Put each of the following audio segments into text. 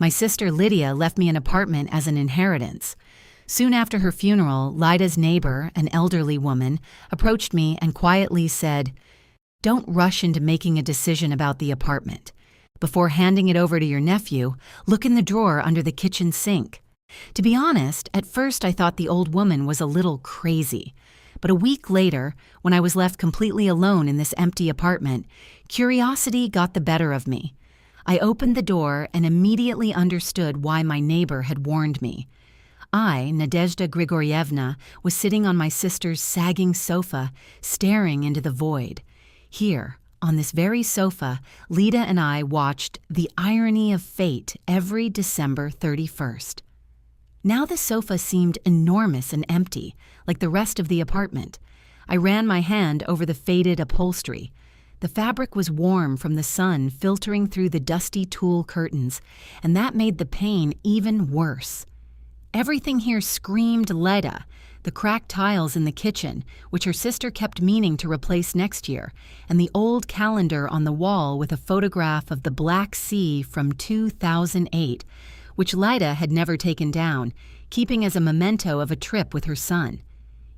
My sister Lydia left me an apartment as an inheritance. Soon after her funeral, Lyda's neighbor, an elderly woman, approached me and quietly said, "Don't rush into making a decision about the apartment. Before handing it over to your nephew, look in the drawer under the kitchen sink." To be honest, at first I thought the old woman was a little crazy. But a week later, when I was left completely alone in this empty apartment, curiosity got the better of me. I opened the door and immediately understood why my neighbor had warned me. I, Nadezhda Grigorievna, was sitting on my sister's sagging sofa, staring into the void. Here, on this very sofa, Lida and I watched The Irony of Fate every December 31st. Now the sofa seemed enormous and empty, like the rest of the apartment. I ran my hand over the faded upholstery. The fabric was warm from the sun filtering through the dusty tulle curtains, and that made the pain even worse. Everything here screamed Leda, the cracked tiles in the kitchen, which her sister kept meaning to replace next year, and the old calendar on the wall with a photograph of the Black Sea from 2008, which Lyda had never taken down, keeping as a memento of a trip with her son.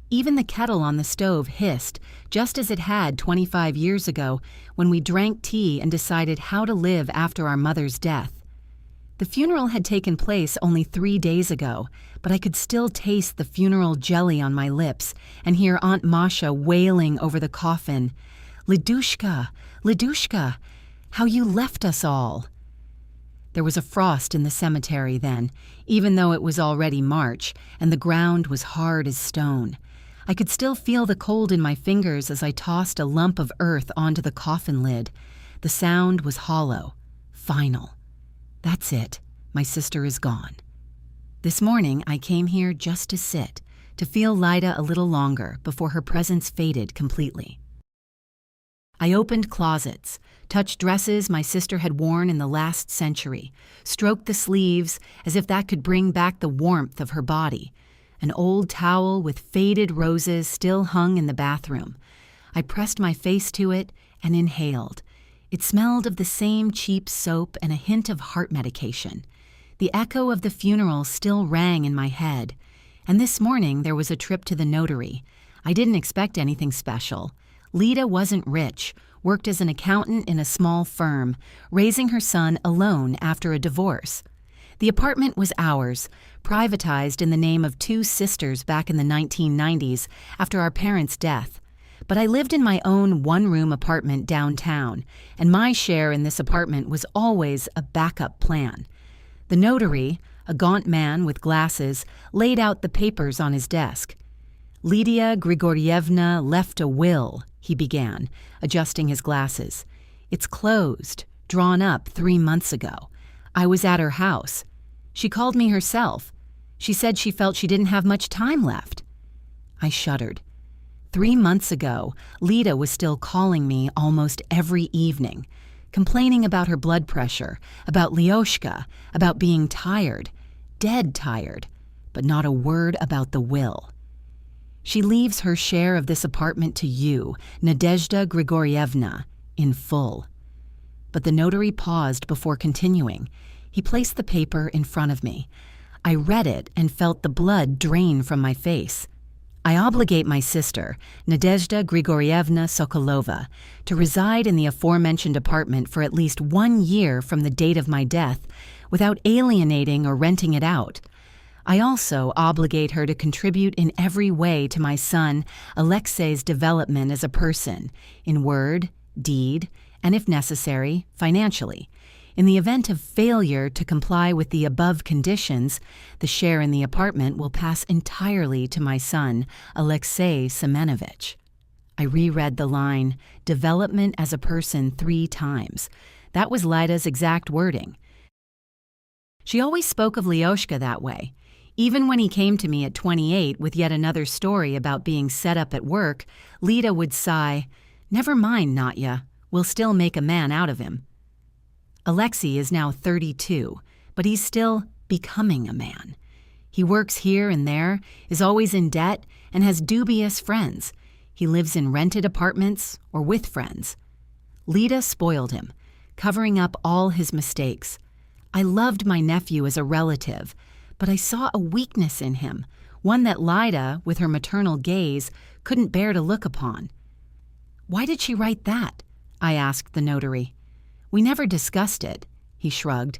Even the kettle on the stove hissed, just as it had 25 years ago when we drank tea and decided how to live after our mother's death. The funeral had taken place only 3 days ago, but I could still taste the funeral jelly on my lips and hear Aunt Masha wailing over the coffin, "Lidushka, Lidushka, how you left us all." There was a frost in the cemetery then, even though it was already March and the ground was hard as stone. I could still feel the cold in my fingers as I tossed a lump of earth onto the coffin lid. The sound was hollow, final. That's it. My sister is gone. This morning, I came here just to sit, to feel Lyda a little longer before her presence faded completely. I opened closets, touched dresses my sister had worn in the last century, stroked the sleeves as if that could bring back the warmth of her body. An old towel with faded roses still hung in the bathroom. I pressed my face to it and inhaled. It smelled of the same cheap soap and a hint of heart medication. The echo of the funeral still rang in my head. And this morning there was a trip to the notary. I didn't expect anything special. Lida wasn't rich, worked as an accountant in a small firm, raising her son alone after a divorce. The apartment was ours, privatized in the name of 2 sisters back in the 1990s after our parents' death. But I lived in my own one-room apartment downtown, and my share in this apartment was always a backup plan. The notary, a gaunt man with glasses, laid out the papers on his desk. "Lydia Grigorievna left a will," he began, adjusting his glasses. "It's closed, drawn up 3 months ago. I was at her house. She called me herself. She said she felt she didn't have much time left." I shuddered. 3 months ago, Lida was still calling me almost every evening, complaining about her blood pressure, about Lyoshka, about being tired, dead tired, but not a word about the will. "She leaves her share of this apartment to you, Nadezhda Grigorievna, in full." But the notary paused before continuing. He placed the paper in front of me. I read it and felt the blood drain from my face. "I obligate my sister, Nadezhda Grigorievna Sokolova, to reside in the aforementioned apartment for at least 1 year from the date of my death without alienating or renting it out. I also obligate her to contribute in every way to my son Alexei's development as a person, in word, deed, and if necessary, financially. In the event of failure to comply with the above conditions, the share in the apartment will pass entirely to my son, Alexei Semenovich." I reread the line, "development as a person" 3 times. That was Lida's exact wording. She always spoke of Lyoshka that way. Even when he came to me at 28 with yet another story about being set up at work, Lida would sigh, "Never mind, Natya, we'll still make a man out of him." Alexei is now 32, but he's still becoming a man. He works here and there, is always in debt, and has dubious friends. He lives in rented apartments or with friends. Lida spoiled him, covering up all his mistakes. I loved my nephew as a relative, but I saw a weakness in him, one that Lyda, with her maternal gaze, couldn't bear to look upon. "Why did she write that?" I asked the notary. "We never discussed it," he shrugged.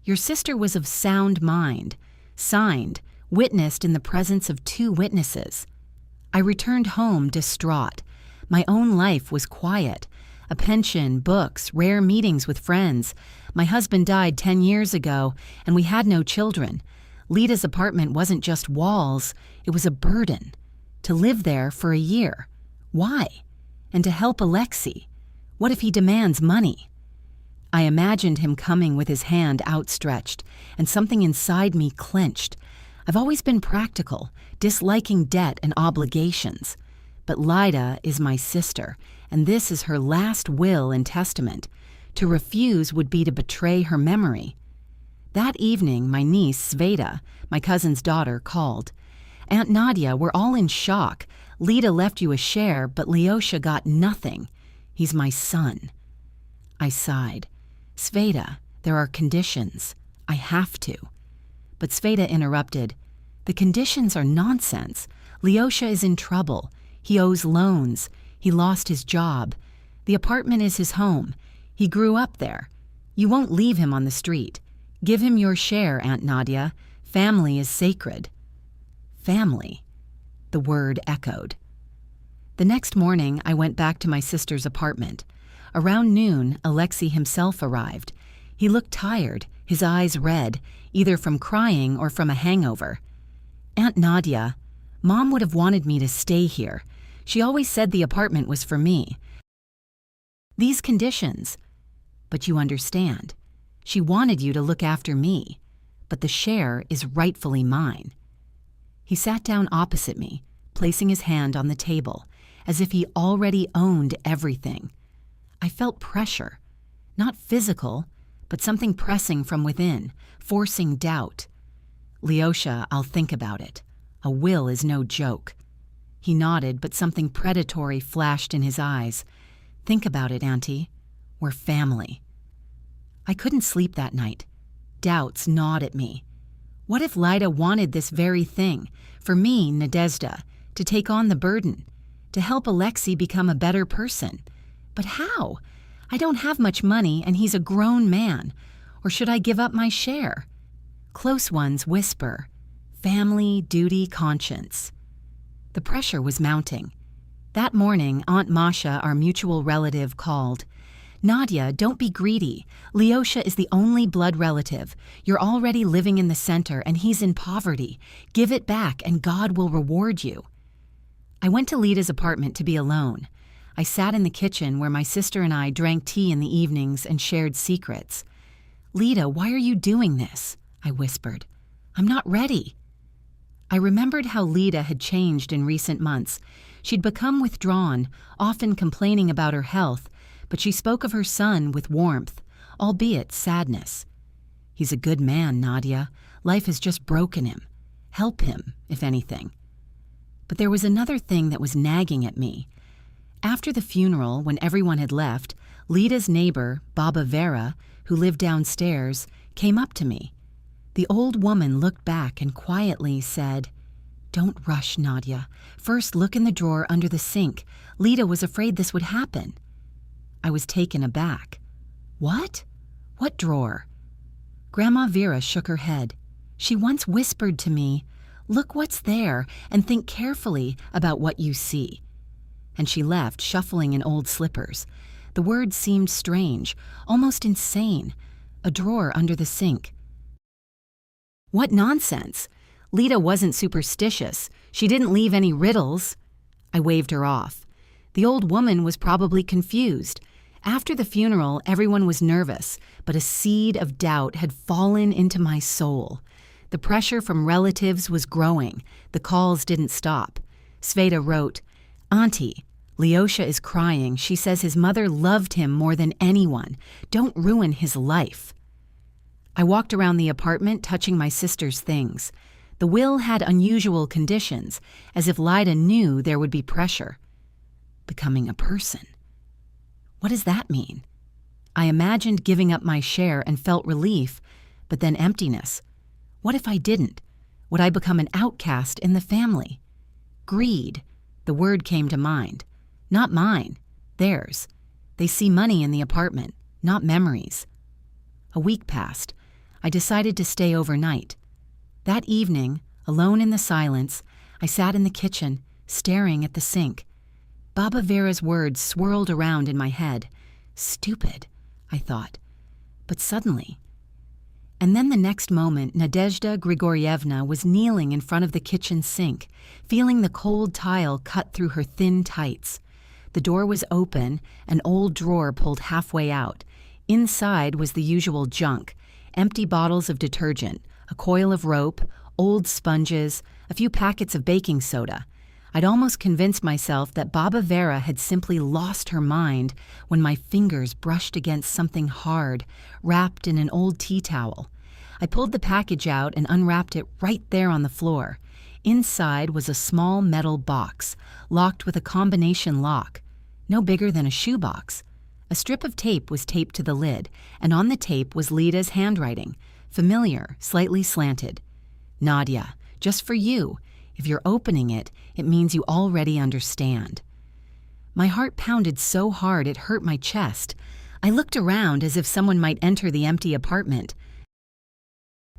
"Your sister was of sound mind. Signed, witnessed in the presence of 2 witnesses." I returned home distraught. My own life was quiet. A pension, books, rare meetings with friends. My husband died 10 years ago, and we had no children. Lyda's apartment wasn't just walls, it was a burden. To live there for a year. Why? And to help Alexei. What if he demands money? I imagined him coming with his hand outstretched, and something inside me clenched. I've always been practical, disliking debt and obligations. But Lyda is my sister, and this is her last will and testament. To refuse would be to betray her memory. That evening, my niece, Sveta, my cousin's daughter, called. "Aunt Nadia, we're all in shock. Lyda left you a share, but Lyosha got nothing. He's my son." I sighed. "Sveta, there are conditions. I have to." But Sveta interrupted. "The conditions are nonsense. Lyosha is in trouble. He owes loans. He lost his job. The apartment is his home. He grew up there. You won't leave him on the street. Give him your share, Aunt Nadia. Family is sacred." Family. The word echoed. The next morning, I went back to my sister's apartment. Around noon, Alexei himself arrived. He looked tired, his eyes red, either from crying or from a hangover. "Aunt Nadia, Mom would have wanted me to stay here. She always said the apartment was for me. These conditions. But you understand. She wanted you to look after me, but the share is rightfully mine." He sat down opposite me, placing his hand on the table, as if he already owned everything. I felt pressure, not physical, but something pressing from within, forcing doubt. "Lyosha, I'll think about it. A will is no joke." He nodded, but something predatory flashed in his eyes. "Think about it, Auntie. We're family." I couldn't sleep that night. Doubts gnawed at me. What if Lyda wanted this very thing, for me, Nadezhda, to take on the burden, to help Alexei become a better person? But how? I don't have much money, and he's a grown man. Or should I give up my share? Close ones whisper, family, duty, conscience. The pressure was mounting. That morning, Aunt Masha, our mutual relative, called. "Nadia, don't be greedy. Lyosha is the only blood relative. You're already living in the center, and he's in poverty. Give it back, and God will reward you." I went to Lyda's apartment to be alone. I sat in the kitchen where my sister and I drank tea in the evenings and shared secrets. "Lyda, why are you doing this?" I whispered. "I'm not ready." I remembered how Lyda had changed in recent months. She'd become withdrawn, often complaining about her health, but she spoke of her son with warmth, albeit sadness. "He's a good man, Nadia. Life has just broken him. Help him, if anything." But there was another thing that was nagging at me. After the funeral, when everyone had left, Lyda's neighbor, Baba Vera, who lived downstairs, came up to me. The old woman looked back and quietly said, "Don't rush, Nadia. First look in the drawer under the sink. Lyda was afraid this would happen." I was taken aback. "What? What drawer?" Grandma Vera shook her head. She once whispered to me, "Look what's there and think carefully about what you see." And she left, shuffling in old slippers. The words seemed strange, almost insane. A drawer under the sink. What nonsense! Lyda wasn't superstitious. She didn't leave any riddles. I waved her off. The old woman was probably confused. After the funeral, everyone was nervous, but a seed of doubt had fallen into my soul. The pressure from relatives was growing. The calls didn't stop. Sveta wrote, "Auntie, Lyosha is crying. She says his mother loved him more than anyone. Don't ruin his life." I walked around the apartment, touching my sister's things. The will had unusual conditions, as if Lyda knew there would be pressure. Becoming a person. What does that mean? I imagined giving up my share and felt relief, but then emptiness. What if I didn't? Would I become an outcast in the family? Greed. The word came to mind. Not mine. Theirs. They see money in the apartment, not memories. A week passed. I decided to stay overnight. That evening, alone in the silence, I sat in the kitchen, staring at the sink. Baba Vera's words swirled around in my head. Stupid, I thought. But suddenly... And then the next moment, Nadezhda Grigorievna was kneeling in front of the kitchen sink, feeling the cold tile cut through her thin tights. The door was open, an old drawer pulled halfway out. Inside was the usual junk, empty bottles of detergent, a coil of rope, old sponges, a few packets of baking soda. I'd almost convinced myself that Baba Vera had simply lost her mind when my fingers brushed against something hard, wrapped in an old tea towel. I pulled the package out and unwrapped it right there on the floor. Inside was a small metal box, locked with a combination lock, no bigger than a shoebox. A strip of tape was taped to the lid, and on the tape was Lida's handwriting, familiar, slightly slanted. Nadia, just for you. If you're opening it, it means you already understand. My heart pounded so hard it hurt my chest. I looked around as if someone might enter the empty apartment.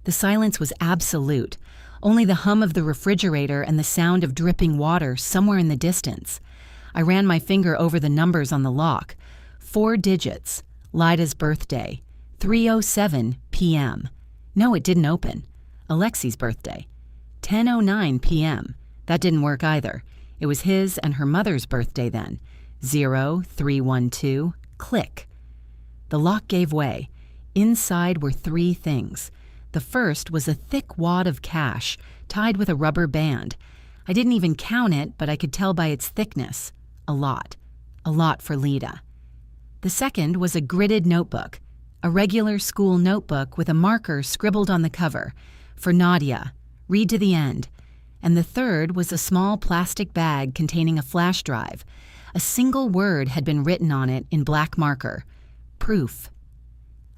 The silence was absolute, only the hum of the refrigerator and the sound of dripping water somewhere in the distance. I ran my finger over the numbers on the lock. 4 digits. Lida's birthday. 3:07 p.m. No, it didn't open. Alexei's birthday. 10:09 p.m. That didn't work either. It was his and her mother's birthday then. 0312. Click. The lock gave way. Inside were 3 things. The first was a thick wad of cash, tied with a rubber band. I didn't even count it, but I could tell by its thickness. A lot. A lot for Lida. The second was a gridded notebook. A regular school notebook with a marker scribbled on the cover. For Nadia. Read to the end. And the third was a small plastic bag containing a flash drive. A single word had been written on it in black marker. Proof.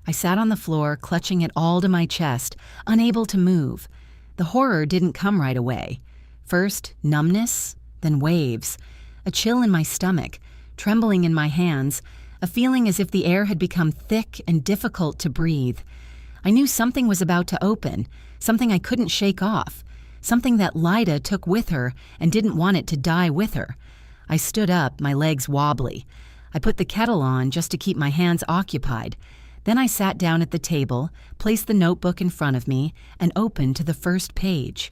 I sat on the floor, clutching it all to my chest, unable to move. The horror didn't come right away. First, numbness, then waves. A chill in my stomach, trembling in my hands, a feeling as if the air had become thick and difficult to breathe. I knew something was about to open, something I couldn't shake off, something that Lida took with her and didn't want it to die with her. I stood up, my legs wobbly. I put the kettle on just to keep my hands occupied. Then I sat down at the table, placed the notebook in front of me, and opened to the first page.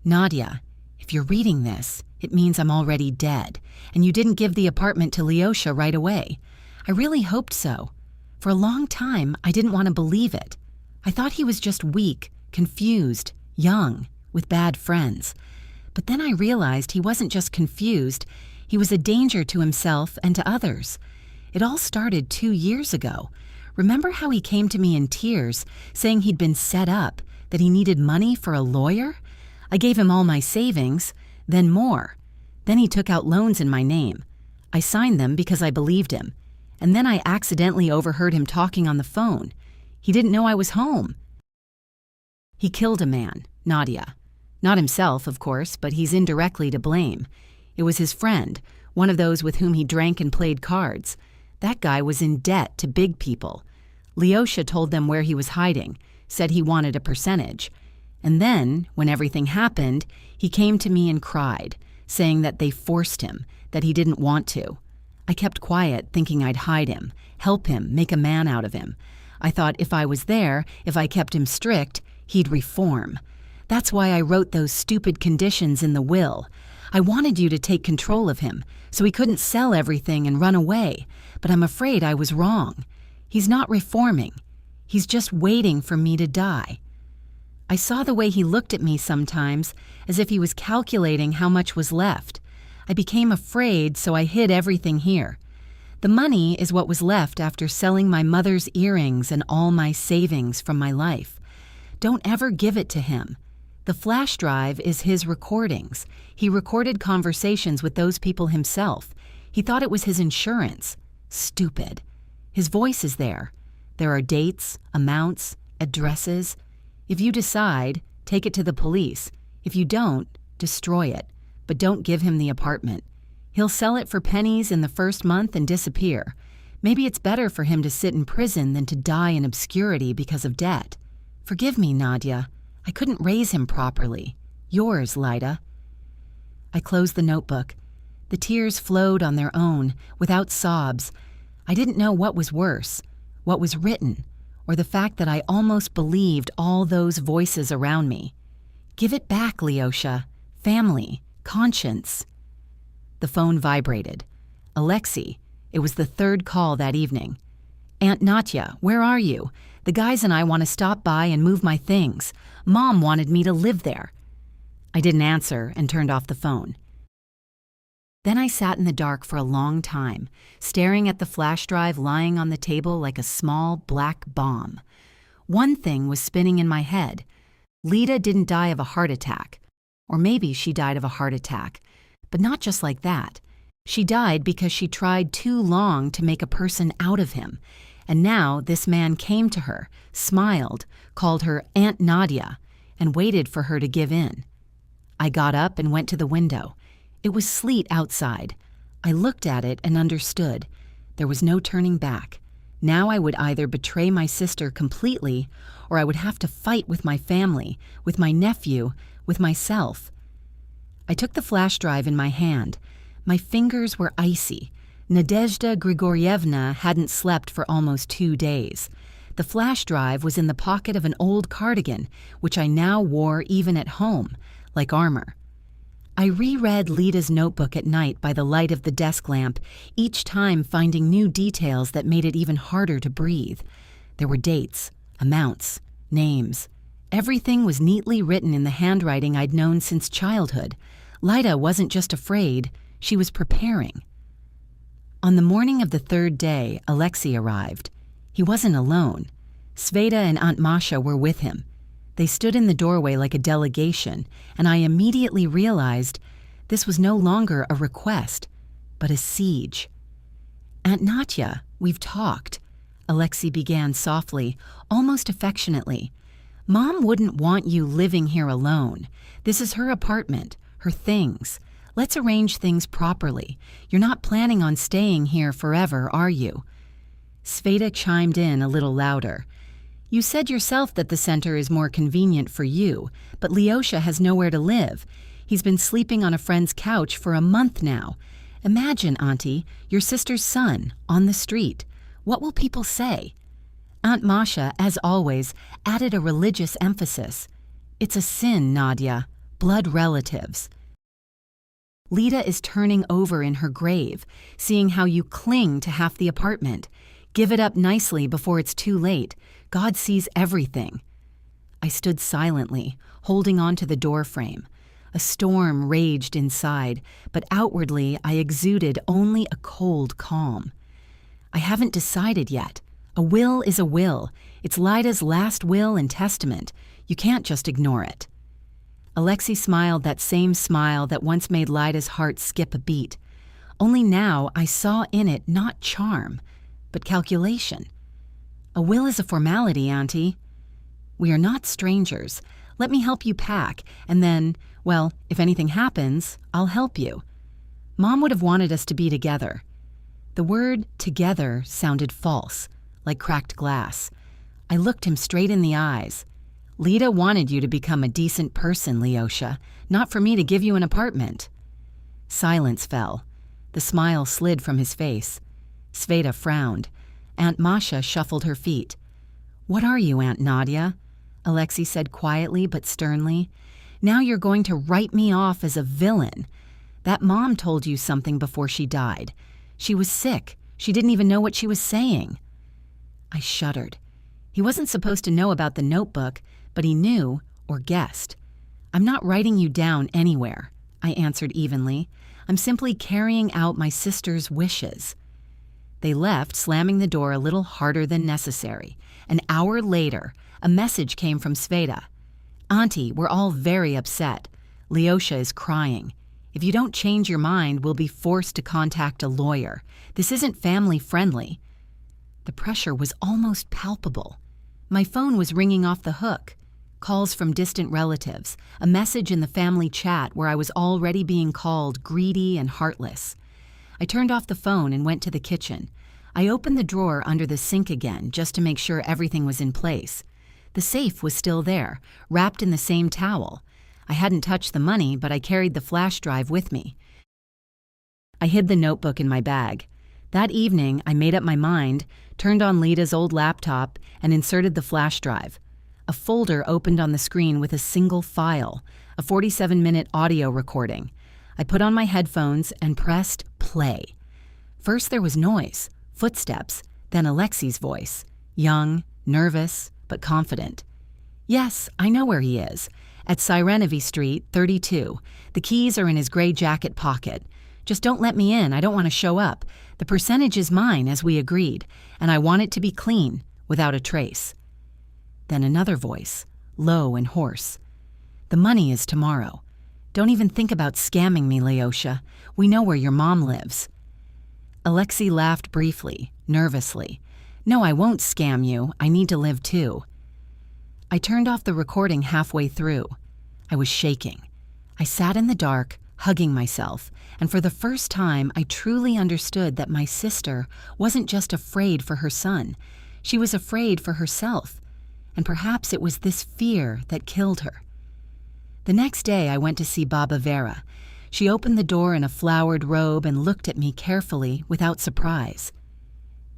Nadia, if you're reading this, it means I'm already dead, and you didn't give the apartment to Lyosha right away. I really hoped so. For a long time, I didn't want to believe it. I thought he was just weak, confused, young, with bad friends. But then I realized he wasn't just confused, he was a danger to himself and to others. It all started 2 years ago. Remember how he came to me in tears, saying he'd been set up, that he needed money for a lawyer? I gave him all my savings, then more. Then he took out loans in my name. I signed them because I believed him. And then I accidentally overheard him talking on the phone. He didn't know I was home. He killed a man, Nadia. Not himself, of course, but he's indirectly to blame. It was his friend, one of those with whom he drank and played cards. That guy was in debt to big people. Lyosha told them where he was hiding, said he wanted a percentage. And then, when everything happened, he came to me and cried, saying that they forced him, that he didn't want to. I kept quiet, thinking I'd hide him, help him, make a man out of him. I thought if I was there, if I kept him strict, he'd reform. That's why I wrote those stupid conditions in the will. I wanted you to take control of him, so he couldn't sell everything and run away, but I'm afraid I was wrong. He's not reforming. He's just waiting for me to die. I saw the way he looked at me sometimes, as if he was calculating how much was left. I became afraid, so I hid everything here. The money is what was left after selling my mother's earrings and all my savings from my life. Don't ever give it to him. The flash drive is his recordings. He recorded conversations with those people himself. He thought it was his insurance. Stupid. His voice is there. There are dates, amounts, addresses. If you decide, take it to the police. If you don't, destroy it. But don't give him the apartment. He'll sell it for pennies in the first month and disappear. Maybe it's better for him to sit in prison than to die in obscurity because of debt. Forgive me, Nadia. I couldn't raise him properly. Yours, Lyda. I closed the notebook. The tears flowed on their own, without sobs. I didn't know what was worse, what was written, or the fact that I almost believed all those voices around me. Give it back, Lyosha. Family. Conscience. The phone vibrated. Alexei. It was the third call that evening. Aunt Natya, where are you? The guys and I want to stop by and move my things. Mom wanted me to live there. I didn't answer and turned off the phone. Then I sat in the dark for a long time, staring at the flash drive lying on the table like a small black bomb. One thing was spinning in my head. Lida didn't die of a heart attack. Or maybe she died of a heart attack. But not just like that. She died because she tried too long to make a person out of him. And now this man came to her, smiled, called her Aunt Nadia, and waited for her to give in. I got up and went to the window. It was sleet outside. I looked at it and understood. There was no turning back. Now I would either betray my sister completely, or I would have to fight with my family, with my nephew, with myself. I took the flash drive in my hand. My fingers were icy. Nadezhda Grigorievna hadn't slept for almost 2 days. The flash drive was in the pocket of an old cardigan, which I now wore even at home, like armor. I reread Lida's notebook at night by the light of the desk lamp, each time finding new details that made it even harder to breathe. There were dates, amounts, names. Everything was neatly written in the handwriting I'd known since childhood. Lida wasn't just afraid, she was preparing. On the morning of the third day, Alexei arrived. He wasn't alone. Sveta and Aunt Masha were with him. They stood in the doorway like a delegation, and I immediately realized this was no longer a request, but a siege. Aunt Natya, we've talked, Alexei began softly, almost affectionately. Mom wouldn't want you living here alone. This is her apartment, her things. Let's arrange things properly. You're not planning on staying here forever, are you? Sveta chimed in a little louder. You said yourself that the center is more convenient for you, but Lyosha has nowhere to live. He's been sleeping on a friend's couch for a month now. Imagine, Auntie, your sister's son, on the street. What will people say? Aunt Masha, as always, added a religious emphasis. It's a sin, Nadia. Blood relatives. Lida is turning over in her grave, seeing how you cling to half the apartment. Give it up nicely before it's too late. God sees everything. I stood silently, holding on to the door frame. A storm raged inside, but outwardly I exuded only a cold calm. I haven't decided yet. A will is a will. It's Lida's last will and testament. You can't just ignore it. Alexei smiled that same smile that once made Lida's heart skip a beat. Only now I saw in it not charm, but calculation. A will is a formality, Auntie. We are not strangers. Let me help you pack, and then, well, if anything happens, I'll help you. Mom would have wanted us to be together. The word together sounded false, like cracked glass. I looked him straight in the eyes. Lida wanted you to become a decent person, Lyosha, not for me to give you an apartment. Silence fell. The smile slid from his face. Sveta frowned. Aunt Masha shuffled her feet. What are you, Aunt Nadia? Alexei said quietly but sternly. Now you're going to write me off as a villain. That mom told you something before she died. She was sick. She didn't even know what she was saying. I shuddered. He wasn't supposed to know about the notebook, but he knew, or guessed. I'm not writing you down anywhere, I answered evenly. I'm simply carrying out my sister's wishes. They left, slamming the door a little harder than necessary. An hour later, a message came from Sveta. Auntie, we're all very upset. Lyosha is crying. If you don't change your mind, we'll be forced to contact a lawyer. This isn't family friendly. The pressure was almost palpable. My phone was ringing off the hook. Calls from distant relatives, a message in the family chat where I was already being called greedy and heartless. I turned off the phone and went to the kitchen. I opened the drawer under the sink again just to make sure everything was in place. The safe was still there, wrapped in the same towel. I hadn't touched the money, but I carried the flash drive with me. I hid the notebook in my bag. That evening, I made up my mind, turned on Lida's old laptop, and inserted the flash drive. A folder opened on the screen with a single file, a 47-minute audio recording. I put on my headphones and pressed play. First there was noise, footsteps, then Alexei's voice, young, nervous, but confident. "Yes, I know where he is. At Sirenovy Street, 32. The keys are in his gray jacket pocket. Just don't let me in, I don't want to show up. The percentage is mine, as we agreed, and I want it to be clean, without a trace." Then another voice, low and hoarse. "The money is tomorrow. Don't even think about scamming me, Leosha. We know where your mom lives." Alexei laughed briefly, nervously. "No, I won't scam you. I need to live too." I turned off the recording halfway through. I was shaking. I sat in the dark, hugging myself, and for the first time I truly understood that my sister wasn't just afraid for her son. She was afraid for herself. And perhaps it was this fear that killed her. The next day I went to see Baba Vera. She opened the door in a flowered robe and looked at me carefully, without surprise.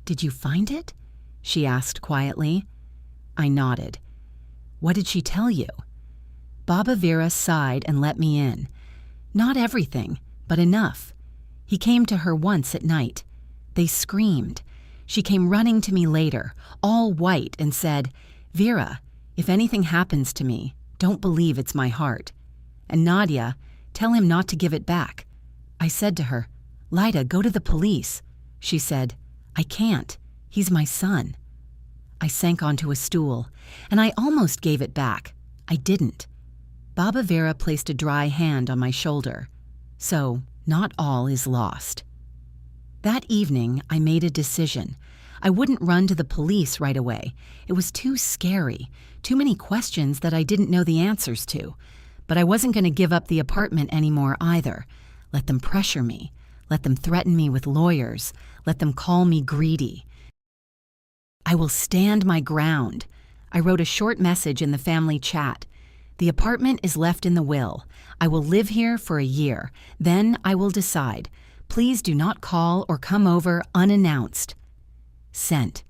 "Did you find it?" she asked quietly. I nodded. "What did she tell you?" Baba Vera sighed and let me in. Not everything, but enough. He came to her once at night. They screamed. She came running to me later, all white, and said, "Vera, if anything happens to me, don't believe it's my heart. And Nadia, tell him not to give it back." I said to her, "Lida, go to the police." She said, "I can't. He's my son." I sank onto a stool, and I almost gave it back. I didn't. Baba Vera placed a dry hand on my shoulder. So, not all is lost. That evening, I made a decision. I wouldn't run to the police right away. It was too scary, too many questions that I didn't know the answers to. But I wasn't going to give up the apartment anymore either. Let them pressure me. Let them threaten me with lawyers. Let them call me greedy. I will stand my ground. I wrote a short message in the family chat. The apartment is left in the will. I will live here for a year. Then I will decide. Please do not call or come over unannounced. Sent.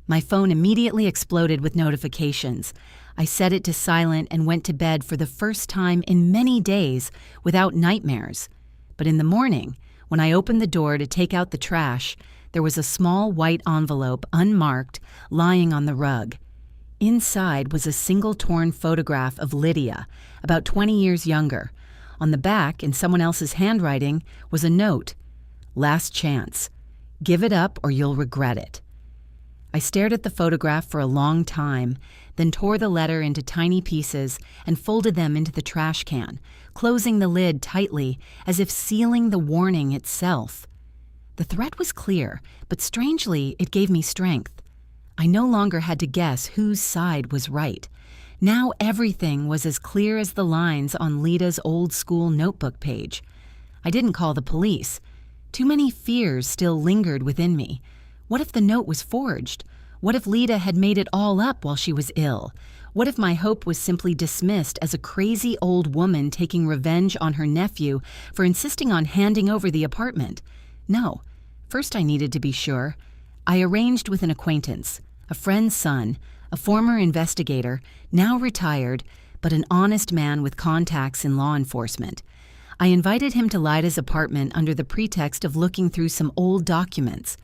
My phone immediately exploded with notifications. I set it to silent and went to bed for the first time in many days without nightmares. But in the morning, when I opened the door to take out the trash, there was a small white envelope, unmarked, lying on the rug. Inside was a single torn photograph of Lydia, about 20 years younger. On the back, in someone else's handwriting, was a note. "Last chance. Give it up or you'll regret it." I stared at the photograph for a long time, then tore the letter into tiny pieces and folded them into the trash can, closing the lid tightly as if sealing the warning itself. The threat was clear, but strangely, it gave me strength. I no longer had to guess whose side was right. Now everything was as clear as the lines on Lida's old-school notebook page. I didn't call the police. Too many fears still lingered within me. What if the note was forged? What if Lida had made it all up while she was ill? What if my hope was simply dismissed as a crazy old woman taking revenge on her nephew for insisting on handing over the apartment? No. First I needed to be sure. I arranged with an acquaintance, a friend's son, a former investigator, now retired, but an honest man with contacts in law enforcement. I invited him to Lida's apartment under the pretext of looking through some old documents.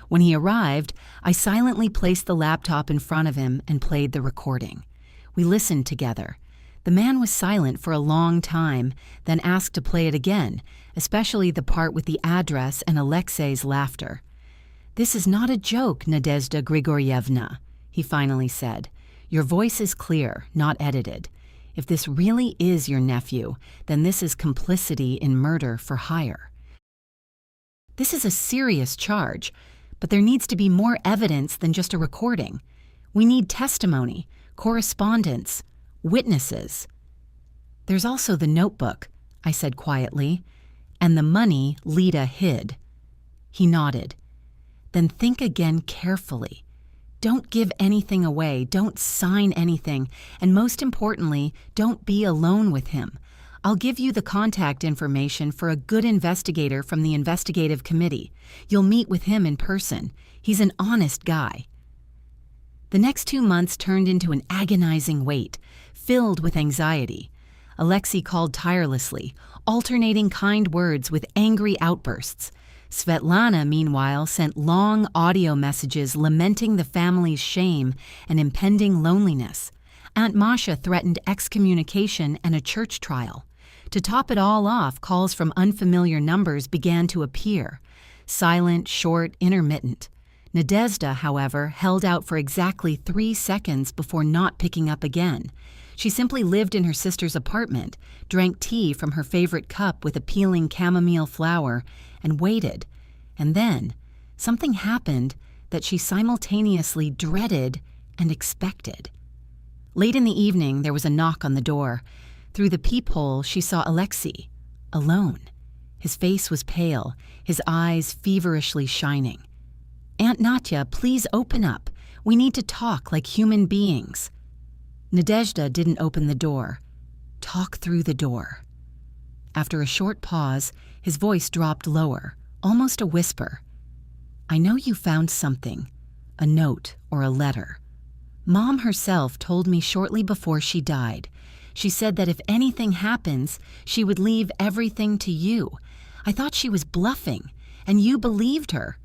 When he arrived, I silently placed the laptop in front of him and played the recording. We listened together. The man was silent for a long time, then asked to play it again, especially the part with the address and Alexei's laughter. "This is not a joke, Nadezhda Grigoryevna," he finally said. "Your voice is clear, not edited. If this really is your nephew, then this is complicity in murder for hire. This is a serious charge, but there needs to be more evidence than just a recording. We need testimony, correspondence, witnesses. There's also the notebook, I said quietly, and the money Lida hid. He nodded. Then think again carefully. Don't give anything away, don't sign anything, and most importantly, don't be alone with him. I'll give you the contact information for a good investigator from the investigative committee. You'll meet with him in person. He's an honest guy. The next 2 months turned into an agonizing wait, filled with anxiety. Alexei called tirelessly, alternating kind words with angry outbursts. Svetlana, meanwhile, sent long audio messages lamenting the family's shame and impending loneliness. Aunt Masha threatened excommunication and a church trial. To top it all off, calls from unfamiliar numbers began to appear. Silent, short, intermittent. Nadezhda, however, held out for exactly 3 seconds before not picking up again. She simply lived in her sister's apartment, drank tea from her favorite cup with appealing chamomile flower, and waited. And then, something happened that she simultaneously dreaded and expected. Late in the evening, there was a knock on the door. Through the peephole, she saw Alexei, alone. His face was pale, his eyes feverishly shining. "Aunt Natya, please open up. We need to talk like human beings." Nadezhda didn't open the door. "Talk through the door." After a short pause, his voice dropped lower, almost a whisper. "I know you found something, a note or a letter. Mom herself told me shortly before she died. She said that if anything happens, she would leave everything to you. I thought she was bluffing, and you believed her."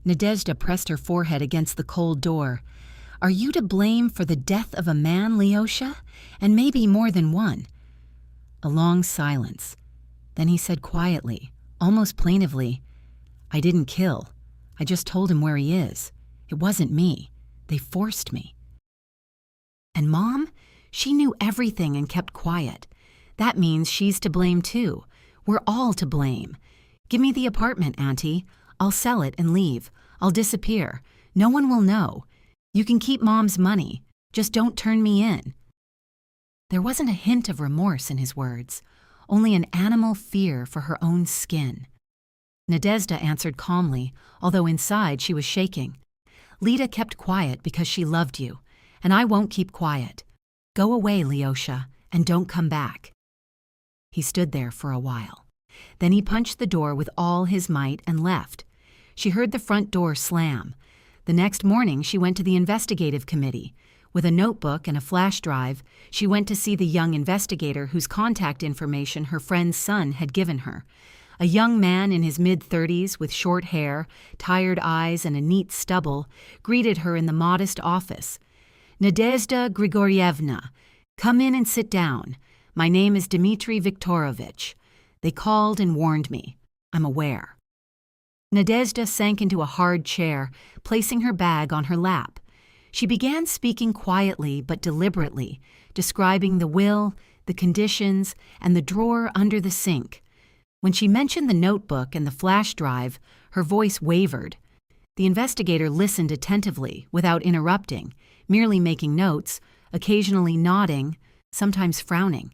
Nadezhda pressed her forehead against the cold door. "Are you to blame for the death of a man, Lyosha? And maybe more than one?" A long silence. Then he said quietly, almost plaintively, "I didn't kill. I just told him where he is. It wasn't me. They forced me." "And Mom? She knew everything and kept quiet. That means she's to blame too. We're all to blame. Give me the apartment, Auntie. I'll sell it and leave. I'll disappear. No one will know. You can keep Mom's money. Just don't turn me in." There wasn't a hint of remorse in his words, only an animal fear for her own skin. Nadezhda answered calmly, although inside she was shaking. "Lida kept quiet because she loved you, and I won't keep quiet. Go away, Lyosha, and don't come back." He stood there for a while. Then he punched the door with all his might and left. She heard the front door slam. The next morning, she went to the investigative committee. With a notebook and a flash drive, she went to see the young investigator whose contact information her friend's son had given her. A young man in his mid-30s with short hair, tired eyes, and a neat stubble greeted her in the modest office. "Nadezhda Grigoryevna, come in and sit down. My name is Dmitry Viktorovich. They called and warned me. I'm aware." Nadezhda sank into a hard chair, placing her bag on her lap. She began speaking quietly but deliberately, describing the will, the conditions, and the drawer under the sink. When she mentioned the notebook and the flash drive, her voice wavered. The investigator listened attentively, without interrupting, merely making notes, occasionally nodding, sometimes frowning.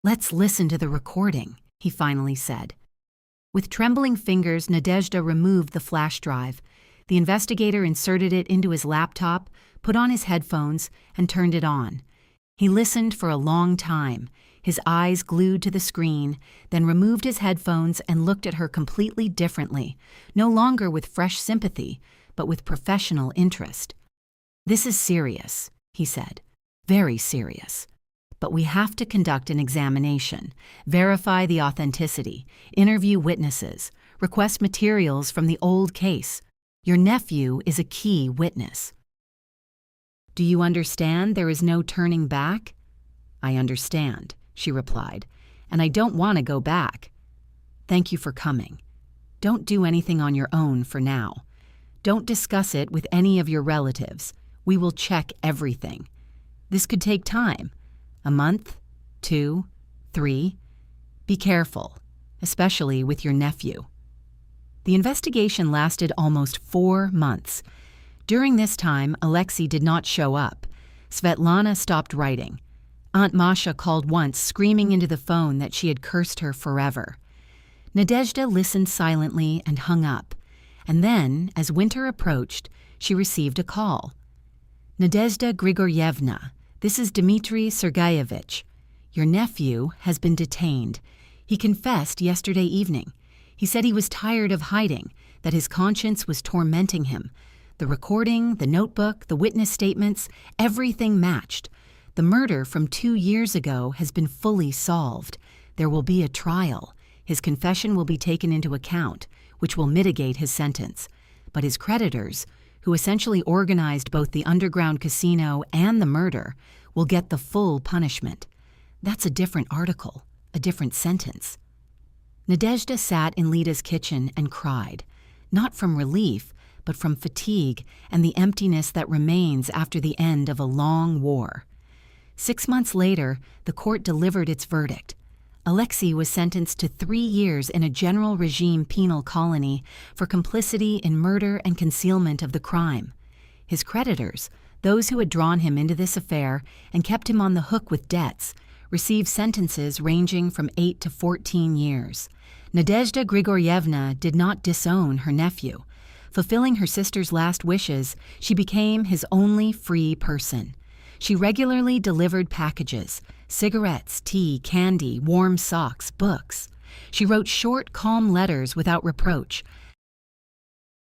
"Let's listen to the recording," he finally said. With trembling fingers, Nadezhda removed the flash drive. The investigator inserted it into his laptop, put on his headphones, and turned it on. He listened for a long time, his eyes glued to the screen, then removed his headphones and looked at her completely differently, no longer with fresh sympathy, but with professional interest. "This is serious," he said, "very serious. But we have to conduct an examination, verify the authenticity, interview witnesses, request materials from the old case. Your nephew is a key witness." "Do you understand there is no turning back?" "I understand," she replied, "and I don't want to go back. Thank you for coming. Don't do anything on your own for now. Don't discuss it with any of your relatives. We will check everything. This could take time. A month, 2, 3. Be careful, especially with your nephew." The investigation lasted almost 4 months. During this time, Alexei did not show up. Svetlana stopped writing. Aunt Masha called once, screaming into the phone that she had cursed her forever. Nadezhda listened silently and hung up. And then, as winter approached, she received a call. Nadezhda Grigoryevna, this is Dmitry Sergeyevich. Your nephew has been detained. He confessed yesterday evening. He said he was tired of hiding, that his conscience was tormenting him. The recording, the notebook, the witness statements, everything matched. The murder from 2 years ago has been fully solved. There will be a trial. His confession will be taken into account, which will mitigate his sentence. But his creditors, who essentially organized both the underground casino and the murder, will get the full punishment. That's a different article, a different sentence. Nadezhda sat in Lida's kitchen and cried, not from relief, but from fatigue and the emptiness that remains after the end of a long war. 6 months later, the court delivered its verdict. Alexei was sentenced to 3 years in a general regime penal colony for complicity in murder and concealment of the crime. His creditors, those who had drawn him into this affair and kept him on the hook with debts, received sentences ranging from 8 to 14 years. Nadezhda Grigoryevna did not disown her nephew. Fulfilling her sister's last wishes, she became his only free person. She regularly delivered packages, cigarettes, tea, candy, warm socks, books. She wrote short, calm letters without reproach.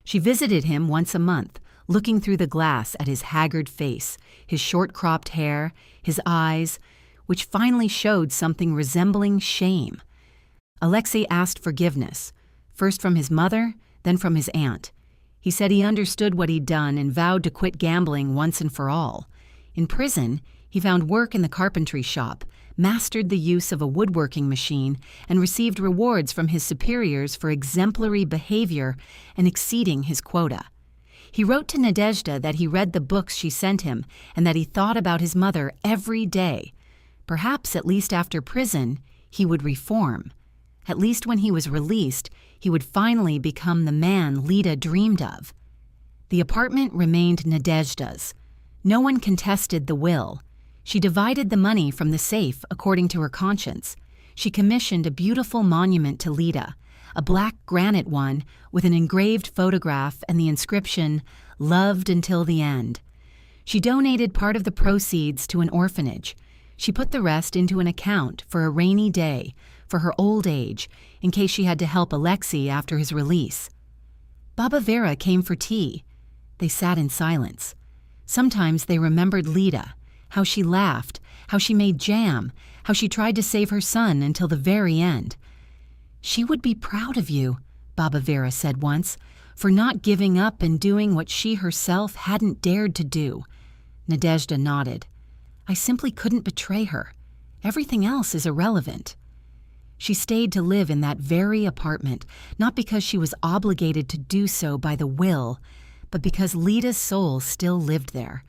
She visited him once a month, looking through the glass at his haggard face, his short-cropped hair, his eyes, which finally showed something resembling shame. Alexei asked forgiveness, first from his mother, then from his aunt. He said he understood what he'd done and vowed to quit gambling once and for all. In prison, he found work in the carpentry shop, mastered the use of a woodworking machine, and received rewards from his superiors for exemplary behavior and exceeding his quota. He wrote to Nadezhda that he read the books she sent him and that he thought about his mother every day. Perhaps, at least after prison, he would reform. At least when he was released, he would finally become the man Lida dreamed of. The apartment remained Nadezhda's. No one contested the will. She divided the money from the safe according to her conscience. She commissioned a beautiful monument to Lida, a black granite one with an engraved photograph and the inscription, "Loved until the end." She donated part of the proceeds to an orphanage. She put the rest into an account for a rainy day, for her old age, in case she had to help Alexei after his release. Baba Vera came for tea. They sat in silence. Sometimes they remembered Lida, how she laughed, how she made jam, how she tried to save her son until the very end. "She would be proud of you," Baba Vera said once, "for not giving up and doing what she herself hadn't dared to do." Nadezhda nodded. "I simply couldn't betray her. Everything else is irrelevant." She stayed to live in that very apartment, not because she was obligated to do so by the will, but because Lida's soul still lived there,